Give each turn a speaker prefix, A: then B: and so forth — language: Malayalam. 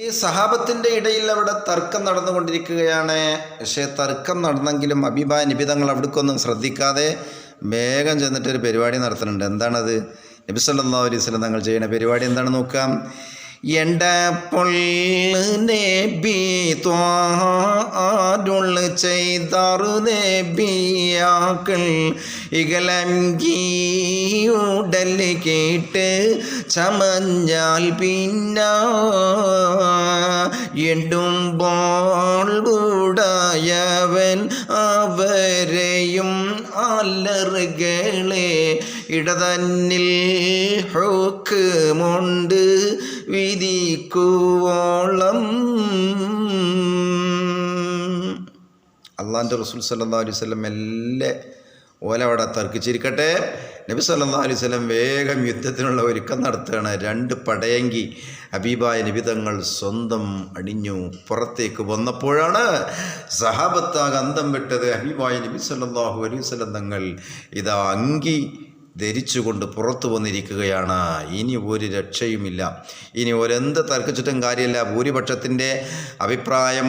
A: ഈ സഹാബത്തിൻ്റെ ഇടയിൽ അവിടെ തർക്കം നടന്നുകൊണ്ടിരിക്കുകയാണ്. പക്ഷേ തർക്കം നടന്നെങ്കിലും അബീബായ നിബിതങ്ങൾ അവിടേക്കൊന്നും ശ്രദ്ധിക്കാതെ വേഗം ചെന്നിട്ടൊരു പരിപാടി നടത്തുന്നുണ്ട്. എന്താണത്? നബി സല്ലല്ലാഹു അലൈഹി വസല്ലം തങ്ങൾ ചെയ്യുന്ന പരിപാടി എന്താണെന്ന് നോക്കാം. നബി ത്വാരുൾ ചെയ്താറു നബിയാക്കൾ ഇകലംഗിയുടൽ കേട്ട് ചമഞ്ഞാൽ പിന്ന എണ്ടുമ്പോൾ ഉടായവൻ അവരെയും അലറുകളെ ഇടതന്നിൽ ഹുക്മുണ്ട് വിധിക്കുവോളം. അള്ളാൻ്റെ റസൂൽ സല്ലല്ലാഹു അലൈഹി വസല്ലം മെല്ലെ ഓലവിടെ തർക്കിച്ചിരിക്കട്ടെ. നബി സല്ലല്ലാഹു അലൈഹി വസല്ലം വേഗം യുദ്ധത്തിനുള്ള ഒരുക്കം നടത്തുകയാണ്. 2 പടയങ്കി ഹബീബായ നിബിതങ്ങൾ സ്വന്തം അണിഞ്ഞു പുറത്തേക്ക് വന്നപ്പോഴാണ് സഹാബത്താകെ അന്തം വിട്ടത്. ഹബീബായ നബി സല്ലല്ലാഹു അലൈഹി വസല്ലം തങ്ങൾ ഇതാ അങ്കി ധരിച്ചുകൊണ്ട് പുറത്തു വന്നിരിക്കുകയാണ്. ഇനി ഒരു രക്ഷയുമില്ല. ഇനി ഒരെന്ത് തർക്കിച്ചിട്ടും കാര്യമില്ല. ഭൂരിപക്ഷത്തിൻ്റെ അഭിപ്രായം